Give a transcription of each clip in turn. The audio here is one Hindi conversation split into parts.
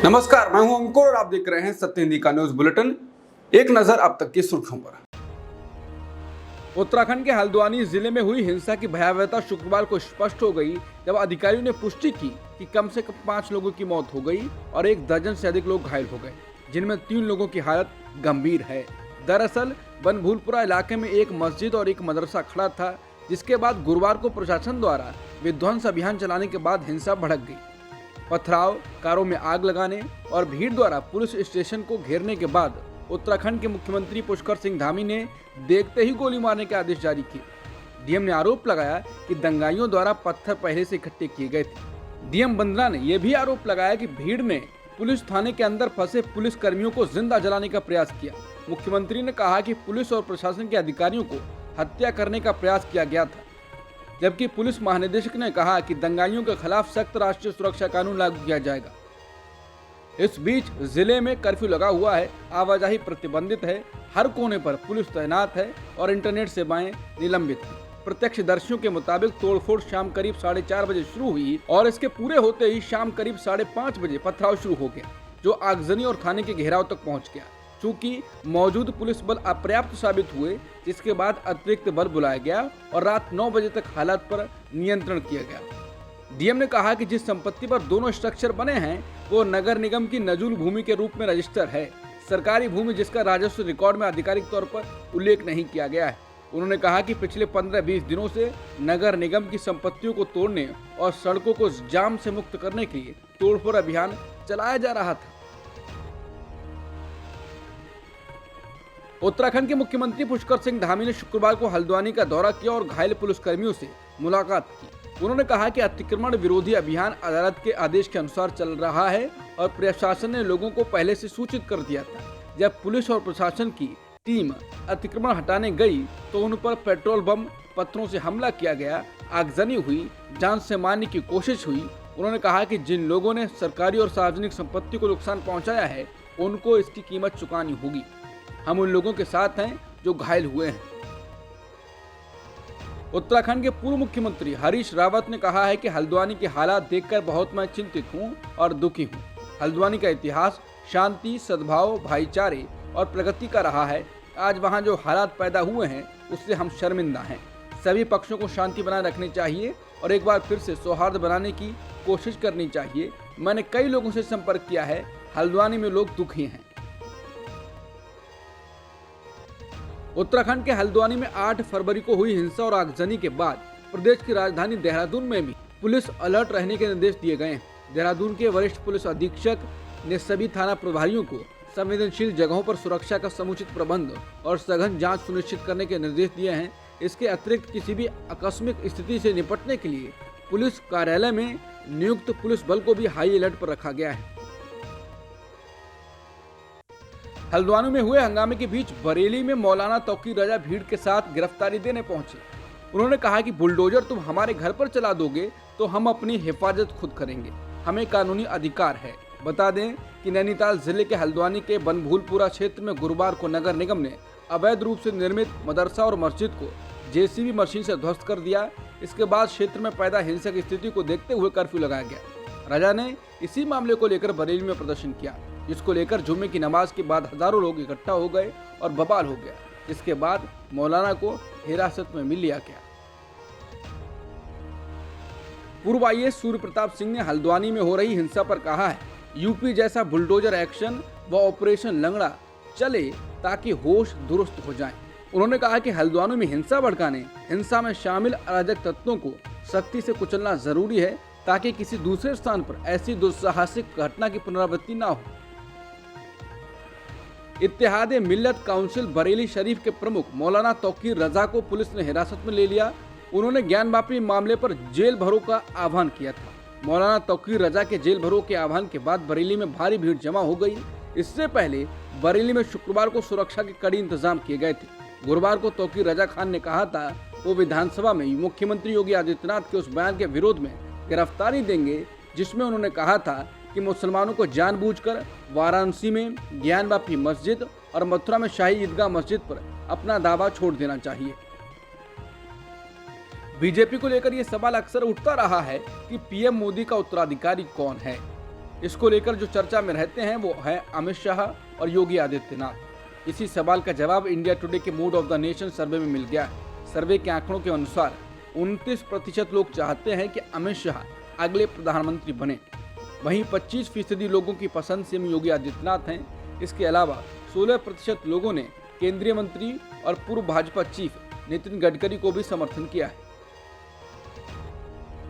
नमस्कार, मैं हूं अंकुर और आप देख रहे हैं सत्य हिंदी का न्यूज बुलेटिन। एक नजर अब तक की सुर्खियों पर। उत्तराखंड के हल्द्वानी जिले में हुई हिंसा की भयावहता शुक्रवार को स्पष्ट हो गई जब अधिकारियों ने पुष्टि की कि कम से कम 5 लोगों की मौत हो गई और 1 दर्जन से अधिक लोग घायल हो गए, जिनमें 3 लोगों की हालत गंभीर है। दरअसल बनभूलपुरा इलाके में एक मस्जिद और एक मदरसा खड़ा था, जिसके बाद गुरुवार को प्रशासन द्वारा विध्वंस अभियान चलाने के बाद हिंसा भड़क गई। पथराव, कारों में आग लगाने और भीड़ द्वारा पुलिस स्टेशन को घेरने के बाद उत्तराखंड के मुख्यमंत्री पुष्कर सिंह धामी ने देखते ही गोली मारने के आदेश जारी किए। डीएम ने आरोप लगाया कि दंगाइयों द्वारा पत्थर पहले से इकट्ठे किए गए थे। डीएम बंदना ने यह भी आरोप लगाया कि भीड़ ने पुलिस थाने के अंदर फंसे पुलिस कर्मियों को जिंदा जलाने का प्रयास किया। मुख्यमंत्री ने कहा कि पुलिस और प्रशासन के अधिकारियों को हत्या करने का प्रयास किया गया था, जबकि पुलिस महानिदेशक ने कहा कि दंगाइयों के खिलाफ सख्त राष्ट्रीय सुरक्षा कानून लागू किया जाएगा। इस बीच जिले में कर्फ्यू लगा हुआ है, आवाजाही प्रतिबंधित है, हर कोने पर पुलिस तैनात है और इंटरनेट सेवाएं निलंबित हैं। प्रत्यक्षदर्शियों के मुताबिक तोड़फोड़ शाम करीब 4:30 बजे शुरू हुई और इसके पूरे होते ही शाम करीब 5:30 बजे पथराव शुरू हो गया, जो आगजनी और थाने के घेराव तक पहुंच गया। चूंकि मौजूद पुलिस बल अपर्याप्त साबित हुए, जिसके बाद अतिरिक्त बल बुलाया गया और रात 9 बजे तक हालात पर नियंत्रण किया गया। डीएम ने कहा कि जिस संपत्ति पर दोनों स्ट्रक्चर बने हैं वो नगर निगम की नजूल भूमि के रूप में रजिस्टर है, सरकारी भूमि जिसका राजस्व रिकॉर्ड में आधिकारिक तौर पर उल्लेख नहीं किया गया है। उन्होंने कहा कि पिछले 15-20 दिनों से नगर निगम की संपत्तियों को तोड़ने और सड़कों को जाम से मुक्त करने के लिए तोड़फोड़ अभियान चलाया जा रहा था। उत्तराखंड के मुख्यमंत्री पुष्कर सिंह धामी ने शुक्रवार को हल्द्वानी का दौरा किया और घायल पुलिसकर्मियों से मुलाकात की। उन्होंने कहा कि अतिक्रमण विरोधी अभियान अदालत के आदेश के अनुसार चल रहा है और प्रशासन ने लोगों को पहले से सूचित कर दिया था। जब पुलिस और प्रशासन की टीम अतिक्रमण हटाने गई तो उन पर पेट्रोल बम, पत्थरों से हमला किया गया, आगजनी हुई, जान से मारने की कोशिश हुई। उन्होंने कहा कि जिन लोगों ने सरकारी और सार्वजनिक संपत्ति को नुकसान पहुंचाया है, उनको इसकी कीमत चुकानी होगी। हम उन लोगों के साथ हैं जो घायल हुए हैं। उत्तराखंड के पूर्व मुख्यमंत्री हरीश रावत ने कहा है कि हल्द्वानी के हालात देखकर बहुत मैं चिंतित हूं और दुखी हूं। हल्द्वानी का इतिहास शांति, सद्भाव, भाईचारे और प्रगति का रहा है। आज वहां जो हालात पैदा हुए हैं उससे हम शर्मिंदा हैं। सभी पक्षों को शांति बनाए रखनी चाहिए और एक बार फिर से सौहार्द बनाने की कोशिश करनी चाहिए। मैंने कई लोगों से संपर्क किया है, हल्द्वानी में लोग दुखी हैं। उत्तराखंड के हल्द्वानी में 8 फरवरी को हुई हिंसा और आगजनी के बाद प्रदेश की राजधानी देहरादून में भी पुलिस अलर्ट रहने के निर्देश दिए गए हैं। देहरादून के वरिष्ठ पुलिस अधीक्षक ने सभी थाना प्रभारियों को संवेदनशील जगहों पर सुरक्षा का समुचित प्रबंध और सघन जांच सुनिश्चित करने के निर्देश दिए हैं। इसके अतिरिक्त किसी भी आकस्मिक स्थिति से निपटने के लिए पुलिस कार्यालय में नियुक्त पुलिस बल को भी हाई अलर्ट पर रखा गया है। हल्द्वानी में हुए हंगामे के बीच बरेली में मौलाना तौकीर रजा भीड़ के साथ गिरफ्तारी देने पहुंचे। उन्होंने कहा कि बुलडोजर तुम हमारे घर पर चला दोगे तो हम अपनी हिफाजत खुद करेंगे, हमें कानूनी अधिकार है। बता दें कि नैनीताल जिले के हल्द्वानी के बनभूलपुरा क्षेत्र में गुरुवार को नगर निगम ने अवैध रूप से निर्मित मदरसा और मस्जिद को जेसीबी मशीन से ध्वस्त कर दिया। इसके बाद क्षेत्र में पैदा हिंसक स्थिति को देखते हुए कर्फ्यू लगाया गया। रजा ने इसी मामले को लेकर बरेली में प्रदर्शन किया, जिसको लेकर जुम्मे की नमाज के बाद हजारों लोग इकट्ठा हो गए और बवाल हो गया। इसके बाद मौलाना को हिरासत में मिल लिया गया। पूर्व आईएएस सूर्य प्रताप सिंह ने हल्द्वानी में हो रही हिंसा पर कहा है, यूपी जैसा बुलडोजर एक्शन व ऑपरेशन लंगड़ा चले ताकि होश दुरुस्त हो जाए। उन्होंने कहा कि हल्द्वानी में हिंसा भड़काने, हिंसा में शामिल अराजक तत्वों को सख्ती से कुचलना जरूरी है ताकि किसी दूसरे स्थान पर ऐसी दुस्साहसिक घटना की पुनरावृत्ति न हो। इत्तेहाद मिल्लत काउंसिल बरेली शरीफ के प्रमुख मौलाना तौकीर रजा को पुलिस ने हिरासत में ले लिया। उन्होंने ज्ञानवापी मामले पर जेल भरो का आह्वान किया था। मौलाना तौकीर रजा के जेल भरो के आह्वान के बाद बरेली में भारी भीड़ जमा हो गई। इससे पहले बरेली में शुक्रवार को सुरक्षा के कड़ी इंतजाम किए गए थे। गुरुवार को तौकीर रजा खान ने कहा था वो विधानसभा में मुख्यमंत्री योगी आदित्यनाथ के उस बयान के विरोध में गिरफ्तारी देंगे जिसमें उन्होंने कहा था कि मुसलमानों को जानबूझकर वाराणसी में ज्ञानवापी मस्जिद और मथुरा में शाही ईदगाह मस्जिद पर अपना दावा छोड़ देना चाहिए। बीजेपी को लेकर यह सवाल अक्सर उठता रहा है कि पीएम मोदी का उत्तराधिकारी कौन है। इसको लेकर जो चर्चा में रहते हैं वो है अमित शाह और योगी आदित्यनाथ। इसी सवाल का जवाब इंडिया टुडे के मूड ऑफ द नेशन सर्वे में मिल गया है। सर्वे के आंकड़ों के अनुसार 29% लोग चाहते हैं कि अमित शाह अगले प्रधानमंत्री बने। वहीं 25% लोगों की पसंद सीएम योगी आदित्यनाथ हैं। इसके अलावा 16% लोगों ने केंद्रीय मंत्री और पूर्व भाजपा चीफ नितिन गडकरी को भी समर्थन किया है।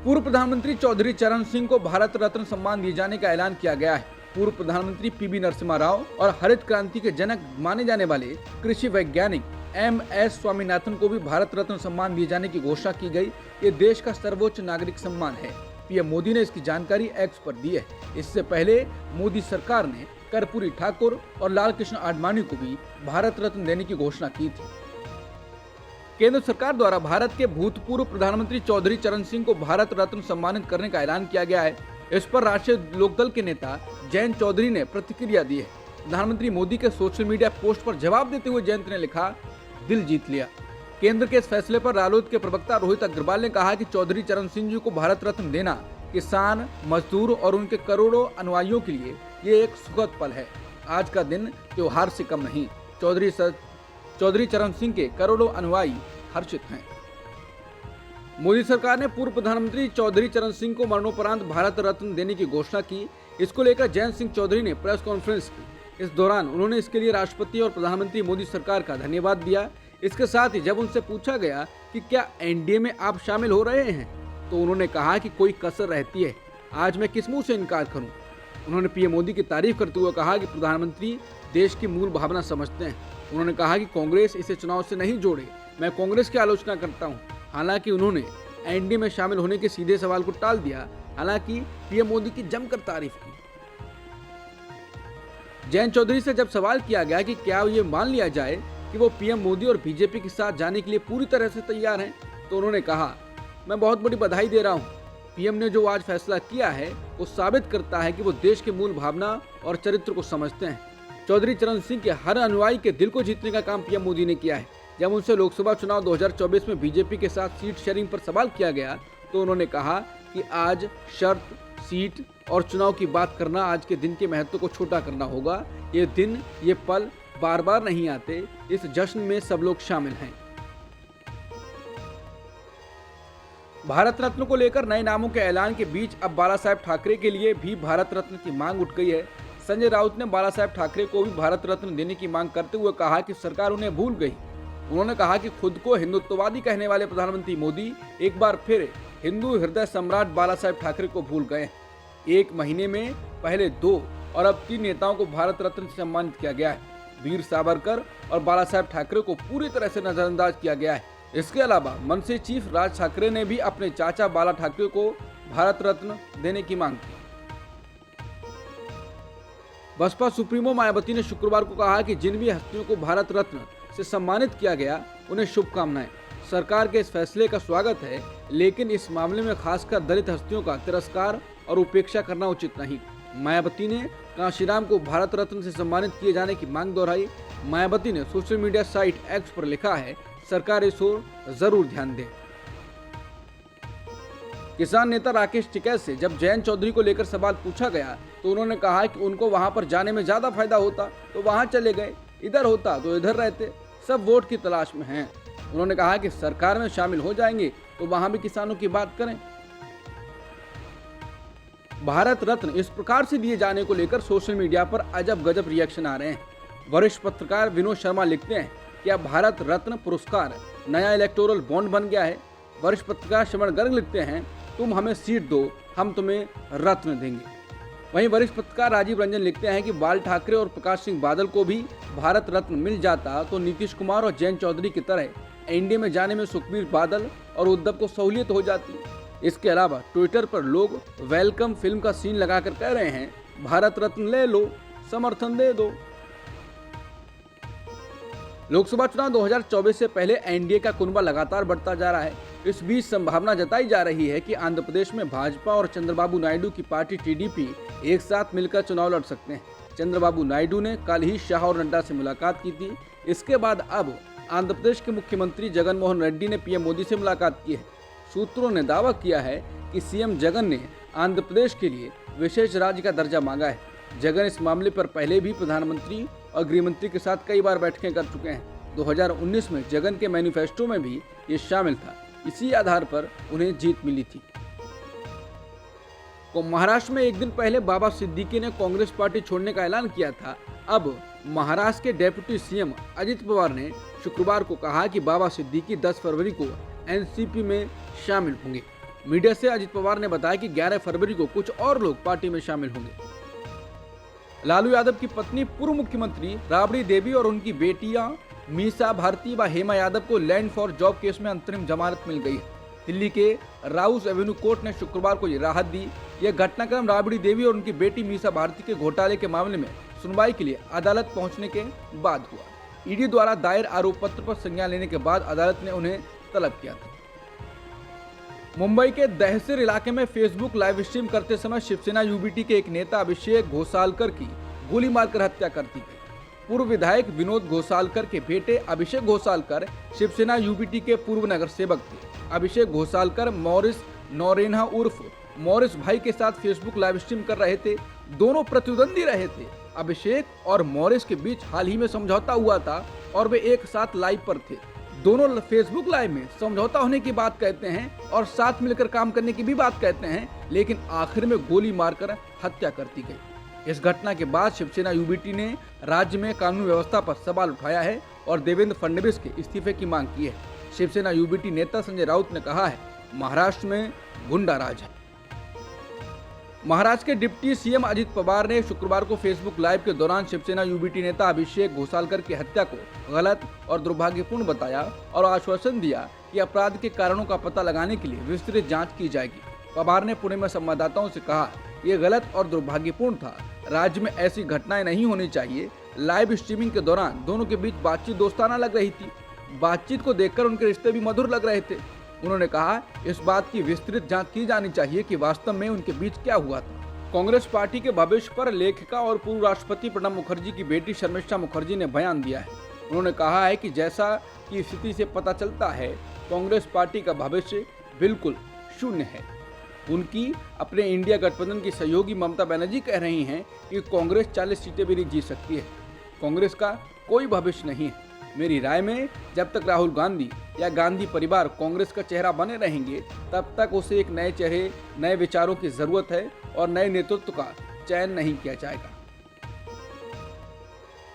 पूर्व प्रधानमंत्री चौधरी चरण सिंह को भारत रत्न सम्मान दिए जाने का ऐलान किया गया है। पूर्व प्रधानमंत्री पीवी नरसिम्हा राव और हरित क्रांति के जनक माने जाने वाले कृषि वैज्ञानिक MS स्वामीनाथन को भी भारत रत्न सम्मान दिए जाने की घोषणा की गई। ये देश का सर्वोच्च नागरिक सम्मान है। पीएम मोदी ने इसकी जानकारी एक्स पर दी है। इससे पहले मोदी सरकार ने कर्पूरी ठाकुर और लाल कृष्ण आडवाणी को भी भारत रत्न देने की घोषणा की थी। केंद्र सरकार द्वारा भारत के भूतपूर्व प्रधानमंत्री चौधरी चरण सिंह को भारत रत्न सम्मानित करने का ऐलान किया गया है। इस पर राष्ट्रीय लोकदल के नेता जयंत चौधरी ने प्रतिक्रिया दी है। प्रधानमंत्री मोदी के सोशल मीडिया पोस्ट पर जवाब देते हुए जयंत ने लिखा, दिल जीत लिया। केंद्र के इस फैसले पर रालोद के प्रवक्ता रोहित अग्रवाल ने कहा कि चौधरी चरण सिंह जी को भारत रत्न देना किसान, मजदूर और उनके करोड़ों अनुयायियों के लिए ये एक सुखद पल है। आज का दिन त्योहार से कम नहीं। चौधरी चरण सिंह के करोड़ों अनुयायी हर्षित हैं। मोदी सरकार ने पूर्व प्रधानमंत्री चौधरी चरण सिंह को मरणोपरांत भारत रत्न देने की घोषणा की। इसको लेकर जयंत सिंह चौधरी ने प्रेस कॉन्फ्रेंस की। इस दौरान उन्होंने इसके लिए राष्ट्रपति और प्रधानमंत्री मोदी सरकार का धन्यवाद दिया। इसके साथ ही जब उनसे पूछा गया कि क्या एनडीए में आप शामिल हो रहे हैं, तो उन्होंने कहा कि कोई कसर रहती है, आज मैं किस मुंह से इनकार करूं। उन्होंने पीएम मोदी की तारीफ करते हुए कहा कि प्रधानमंत्री देश की मूल भावना समझते हैं। उन्होंने कहा कि कांग्रेस इसे चुनाव से नहीं जोड़े। मैं कांग्रेस की आलोचना करता हूं। हालांकि उन्होंने एनडीए में शामिल होने के सीधे सवाल को टाल दिया। हालांकि पीएम मोदी की जमकर तारीफ की। जयंत चौधरी से जब सवाल किया गया कि क्या ये मान लिया जाए कि वो पीएम मोदी और बीजेपी के साथ जाने के लिए पूरी तरह से तैयार हैं, तो उन्होंने कहा, मैं बहुत बड़ी बधाई दे रहा हूं। पीएम ने जो आज फैसला किया है वो साबित करता है कि वो देश के मूल भावना और चरित्र को समझते हैं। चौधरी चरण सिंह के हर अनुयायी के दिल को जीतने का काम पीएम मोदी ने किया है। जब उनसे लोकसभा चुनाव 2024 में बीजेपी के साथ सीट शेयरिंग पर सवाल किया गया, तो उन्होंने कहा कि आज शर्त, सीट और चुनाव की बात करना आज के दिन के महत्व को छोटा करना होगा। ये दिन, ये पल बार बार नहीं आते। इस जश्न में सब लोग शामिल हैं। भारत रत्न को लेकर नए नामों के ऐलान के बीच अब बाला साहेब ठाकरे के लिए भी भारत रत्न की मांग उठ गई है। संजय राउत ने बाला साहेब ठाकरे को भी भारत रत्न देने की मांग करते हुए कहा कि सरकार उन्हें भूल गई। उन्होंने कहा कि खुद को हिंदुत्ववादी कहने वाले प्रधानमंत्री मोदी एक बार फिर हिंदू हृदय सम्राट बाला साहेब ठाकरे को भूल गए। एक महीने में पहले 2 और अब 3 नेताओं को भारत रत्न से सम्मानित किया गया है। वीर सावरकर और बाला साहेब ठाकरे को पूरी तरह से नजरअंदाज किया गया है। इसके अलावा मनसे चीफ राज ठाकरे ने भी अपने चाचा बाला ठाकरे को भारत रत्न देने की मांग की। बसपा सुप्रीमो मायावती ने शुक्रवार को कहा कि जिन भी हस्तियों को भारत रत्न से सम्मानित किया गया उन्हें शुभकामनाएं। सरकार के इस फैसले का स्वागत है, लेकिन इस मामले में खासकर दलित हस्तियों का तिरस्कार और उपेक्षा करना उचित नहीं। मायावती ने कांशीराम को भारत रत्न से सम्मानित किए जाने की मांग दोहराई। मायावती ने सोशल मीडिया साइट एक्स पर लिखा है, सरकार इस ओर जरूर ध्यान दे। किसान नेता राकेश टिकैत से जब जयंत चौधरी को लेकर सवाल पूछा गया, तो उन्होंने कहा कि उनको वहां पर जाने में ज्यादा फायदा होता तो वहां चले गए, इधर होता तो इधर रहते, सब वोट की तलाश में हैं। उन्होंने कहा कि सरकार में शामिल हो जाएंगे तो वहां भी किसानों की बात करें। भारत रत्न इस प्रकार से दिए जाने को लेकर सोशल मीडिया पर अजब गजब रिएक्शन आ रहे हैं। वरिष्ठ पत्रकार विनोद शर्मा लिखते हैं कि अब भारत रत्न पुरस्कार नया इलेक्टोरल बॉन्ड बन गया है। वरिष्ठ पत्रकार श्रवण गर्ग लिखते हैं, तुम हमें सीट दो, हम तुम्हें रत्न देंगे। वहीं वरिष्ठ पत्रकार राजीव रंजन लिखते हैं कि बाल ठाकरे और प्रकाश सिंह बादल को भी भारत रत्न मिल जाता तो नीतीश कुमार और जयंत चौधरी की तरह एनडीए में जाने में सुखबीर बादल और उद्धव को सहूलियत हो जाती। इसके अलावा ट्विटर पर लोग वेलकम फिल्म का सीन लगाकर कह रहे हैं, भारत रत्न ले लो, समर्थन दे दो। लोकसभा चुनाव 2024 से पहले एनडीए का कुनबा लगातार बढ़ता जा रहा है। इस बीच संभावना जताई जा रही है कि आंध्र प्रदेश में भाजपा और चंद्रबाबू नायडू की पार्टी टीडीपी एक साथ मिलकर चुनाव लड़ सकते हैं। चंद्रबाबू नायडू ने कल ही शाह और नड्डा से मुलाकात की थी। इसके बाद अब आंध्र प्रदेश के मुख्यमंत्री जगन मोहन रेड्डी ने पीएम मोदी से मुलाकात की है। सूत्रों ने दावा किया है कि सीएम जगन ने आंध्र प्रदेश के लिए विशेष राज्य का दर्जा मांगा है। जगन इस मामले पर पहले भी प्रधानमंत्री और गृहमंत्री के साथ कई बार बैठकें कर चुके हैं। 2019 में जगन के मैनिफेस्टो में भी ये शामिल था। इसी आधार पर उन्हें जीत मिली थी। महाराष्ट्र में एक दिन पहले बाबा सिद्दीकी ने कांग्रेस पार्टी छोड़ने का ऐलान किया था। अब महाराष्ट्र के डेप्यूटी सीएम अजित पवार ने शुक्रवार को कहा कि बाबा सिद्दीकी 10 फरवरी को एनसीपी में शामिल होंगे। मीडिया से अजित पवार ने बताया कि 11 फरवरी को कुछ और लोग पार्टी में शामिल होंगे। लालू यादव की पत्नी पूर्व मुख्यमंत्री राबड़ी देवी और उनकी बेटियां मीसा भारती व हेमा यादव को लैंड फॉर जॉब केस में अंतरिम जमानत मिल गई है। दिल्ली के राउस एवेन्यू कोर्ट ने शुक्रवार को ये राहत दी। यह घटनाक्रम राबड़ी देवी और उनकी बेटी मीसा भारती के घोटाले के मामले में सुनवाई के लिए अदालत पहुंचने के बाद हुआ। ईडी द्वारा दायर आरोप पत्र पर संज्ञान लेने के बाद अदालत ने उन्हें तलब किया था। मुंबई के दहसीर इलाके में फेसबुक लाइव स्ट्रीम करते समय शिवसेना यूबीटी के एक नेता अभिषेक घोसालकर की गोली मारकर हत्या कर दी गई। पूर्व विधायक विनोद घोसालकर के बेटे अभिषेक घोसालकर शिवसेना यूबीटी के पूर्व नगर सेवक थे। अभिषेक घोसालकर मॉरिस नौरेन्हा उर्फ मॉरिस भाई के साथ फेसबुक लाइव स्ट्रीम कर रहे थे। दोनों प्रतिद्वंदी रहे थे। अभिषेक और मॉरिस के बीच हाल ही में समझौता हुआ था और वे एक साथ लाइव पर थे। दोनों फेसबुक लाइव में समझौता होने की बात कहते हैं और साथ मिलकर काम करने की भी बात कहते हैं, लेकिन आखिर में गोली मारकर हत्या कर दी गई। इस घटना के बाद शिवसेना यूबीटी ने राज्य में कानून व्यवस्था पर सवाल उठाया है और देवेंद्र फडणवीस के इस्तीफे की मांग की है। शिवसेना यूबीटी नेता संजय राउत ने कहा है, महाराष्ट्र में गुंडा राज है। महाराष्ट्र के डिप्टी सीएम अजित पवार ने शुक्रवार को फेसबुक लाइव के दौरान शिवसेना यूबीटी नेता अभिषेक घोसालकर की हत्या को गलत और दुर्भाग्यपूर्ण बताया और आश्वासन दिया कि अपराध के कारणों का पता लगाने के लिए विस्तृत जांच की जाएगी। पवार ने पुणे में संवाददाताओं से कहा, यह गलत और दुर्भाग्यपूर्ण था। राज्य में ऐसी घटनाएं नहीं होनी चाहिए। लाइव स्ट्रीमिंग के दौरान दोनों के बीच बातचीत दोस्ताना लग रही थी। बातचीत को देखकर उनके रिश्ते भी मधुर लग रहे थे। उन्होंने कहा, इस बात की विस्तृत जांच की जानी चाहिए कि वास्तव में उनके बीच क्या हुआ था। कांग्रेस पार्टी के भविष्य पर लेखिका और पूर्व राष्ट्रपति प्रणब मुखर्जी की बेटी शर्मिष्ठा मुखर्जी ने बयान दिया है। उन्होंने कहा है कि जैसा कि स्थिति से पता चलता है, कांग्रेस पार्टी का भविष्य बिल्कुल शून्य है। उनकी अपने इंडिया गठबंधन की सहयोगी ममता बनर्जी कह रही हैं कि कांग्रेस 40 सीटें भी नहीं जीत सकती है। कांग्रेस का कोई भविष्य नहीं है। मेरी राय में जब तक राहुल गांधी या गांधी परिवार कांग्रेस का चेहरा बने रहेंगे, तब तक उसे एक नए चेहरे, नए विचारों की जरूरत है और नए नेतृत्व का चयन नहीं किया जाएगा।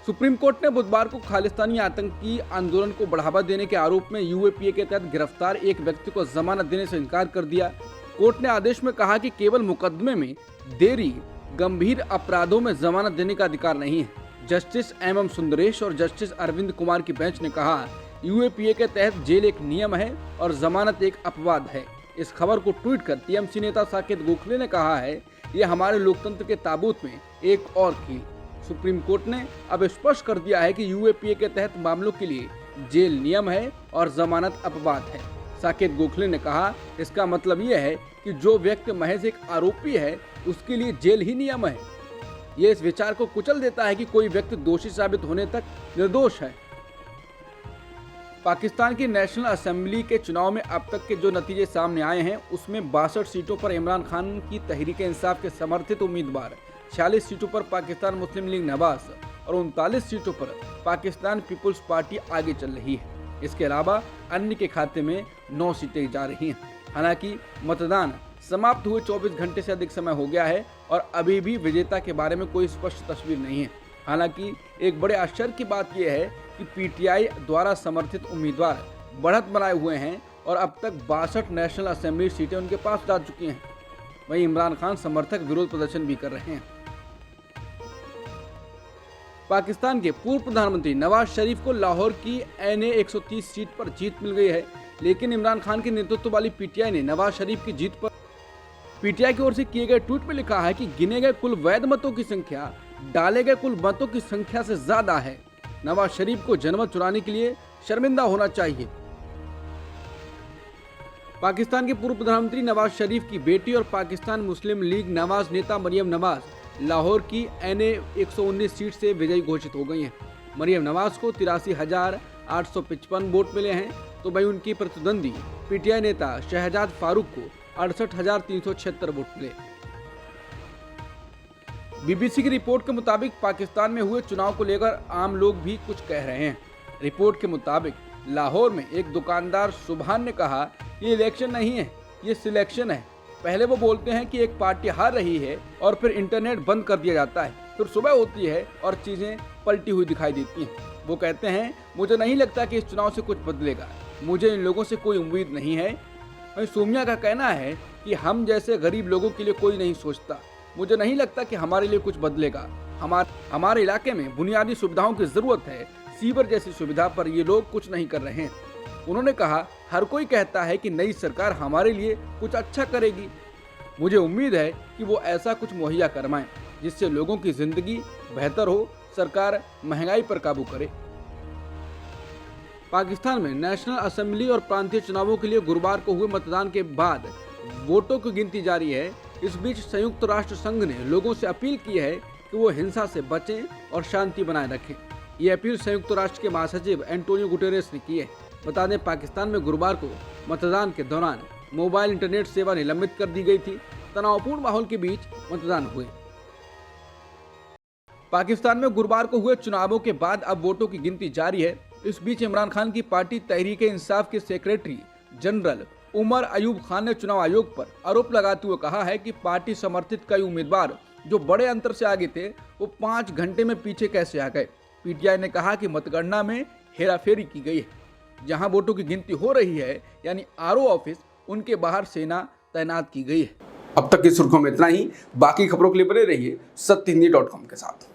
सुप्रीम कोर्ट ने बुधवार को खालिस्तानी आतंकी आंदोलन को बढ़ावा देने के आरोप में यूएपीए के तहत गिरफ्तार एक व्यक्ति को जमानत देने से इनकार कर दिया। कोर्ट ने आदेश में कहा कि केवल मुकदमे में देरी गंभीर अपराधों में जमानत देने का अधिकार नहीं है। जस्टिस एम सुंदरेश और जस्टिस अरविंद कुमार की बेंच ने कहा, यूएपीए के तहत जेल एक नियम है और जमानत एक अपवाद है। इस खबर को ट्वीट कर टीएमसी नेता साकेत गोखले ने कहा है, यह हमारे लोकतंत्र के ताबूत में एक और कील। सुप्रीम कोर्ट ने अब स्पष्ट कर दिया है कि यूएपीए के तहत मामलों के लिए जेल नियम है और जमानत अपवाद है। साकेत गोखले ने कहा, इसका मतलब यह है कि जो व्यक्ति महज एक आरोपी है, उसके लिए जेल ही नियम है। यह इस विचार को कुचल देता है कि कोई व्यक्ति दोषी साबित होने तक निर्दोष है। पाकिस्तान की नेशनल असेंबली के चुनाव में अब तक के जो नतीजे सामने आए हैं, उसमें 62 सीटों पर इमरान खान की तहरीक-ए-इंसाफ के समर्थित उम्मीदवार, 46 सीटों पर पाकिस्तान मुस्लिम लीग नवाज और 39 सीटों पर पाकिस्तान पीपुल्स पार्टी आगे चल रही है। इसके अलावा अन्य के खाते में 9 सीटें जा रही हैं। हालांकि मतदान समाप्त हुए 24 घंटे से अधिक समय हो गया है और अभी भी विजेता के बारे में कोई स्पष्ट तस्वीर नहीं है। हालांकि एक बड़े आश्चर्य की बात यह है कि पीटीआई द्वारा समर्थित उम्मीदवार बढ़त बनाए हुए हैं और अब तक 62 नेशनल असेंबली सीटें उनके पास जा चुकी हैं। वहीं इमरान खान समर्थक विरोध प्रदर्शन भी कर रहे हैं। पाकिस्तान के पूर्व प्रधानमंत्री नवाज शरीफ को लाहौर की NA 130 सीट पर जीत मिल गई है, लेकिन इमरान खान के नेतृत्व वाली पीटीआई ने नवाज शरीफ की जीत पर पीटीआई की ओर से किए गए ट्वीट में लिखा है कि गिने गए कुल वैध मतों की संख्या डाले गए कुल मतों की संख्या से ज्यादा है। नवाज शरीफ को जनमत चुराने के लिए शर्मिंदा होना चाहिए। पाकिस्तान के पूर्व प्रधानमंत्री नवाज शरीफ की बेटी और पाकिस्तान मुस्लिम लीग नवाज नेता मरियम नवाज लाहौर की NA 119 सीट से विजयी घोषित हो गई हैं। मरियम नवाज को 83,855 वोट मिले हैं, तो वहीं उनकी प्रतिद्वंदी पीटीआई नेता शहजाद फारूक को 68,376 वोट मिले। बीबीसी की रिपोर्ट के मुताबिक पाकिस्तान में हुए चुनाव को लेकर आम लोग भी कुछ कह रहे हैं। रिपोर्ट के मुताबिक लाहौर में एक दुकानदार सुभान ने कहा, ये इलेक्शन नहीं है, ये सिलेक्शन है। पहले वो बोलते हैं कि एक पार्टी हार रही है और फिर इंटरनेट बंद कर दिया जाता है, फिर सुबह होती है और चीज़ें पलटी हुई दिखाई देती हैं। वो कहते हैं, मुझे नहीं लगता कि इस चुनाव से कुछ बदलेगा, मुझे इन लोगों से कोई उम्मीद नहीं है। वहीं सोमिया का कहना है कि हम जैसे गरीब लोगों के लिए कोई नहीं सोचता, मुझे नहीं लगता कि हमारे लिए कुछ बदलेगा। हमारे इलाके में बुनियादी सुविधाओं की ज़रूरत है, सीवर जैसी सुविधा पर ये लोग कुछ नहीं कर रहे हैं। उन्होंने कहा, हर कोई कहता है कि नई सरकार हमारे लिए कुछ अच्छा करेगी, मुझे उम्मीद है कि वो ऐसा कुछ मुहैया करवाएं जिससे लोगों की जिंदगी बेहतर हो, सरकार महंगाई पर काबू करे। पाकिस्तान में नेशनल असेंबली और प्रांतीय चुनावों के लिए गुरुवार को हुए मतदान के बाद वोटों की गिनती जारी है। इस बीच संयुक्त राष्ट्र संघ ने लोगों से अपील की है कि वो हिंसा से बचें और शांति बनाए रखें। ये अपील संयुक्त राष्ट्र के महासचिव एंटोनियो गुटेरेस ने की है। बता दें, पाकिस्तान में गुरुवार को मतदान के दौरान मोबाइल इंटरनेट सेवा निलंबित कर दी गई थी। तनावपूर्ण माहौल के बीच मतदान हुए। पाकिस्तान में गुरुवार को हुए चुनावों के बाद अब वोटों की गिनती जारी है। इस बीच इमरान खान की पार्टी तहरीक-ए-इंसाफ के सेक्रेटरी जनरल उमर अयूब खान ने चुनाव आयोग पर आरोप लगाते हुए कहा है कि पार्टी समर्थित कई उम्मीदवार जो बड़े अंतर से आगे थे, वो 5 घंटे में पीछे कैसे आ गए। पीटीआई ने कहा कि मतगणना में हेराफेरी की गई है। जहां वोटों की गिनती हो रही है, यानी आरओ ऑफिस, उनके बाहर सेना तैनात की गई है। अब तक की सुर्खियों में इतना ही। बाकी खबरों के लिए बने रहिए सत्यहिंदी.com के साथ।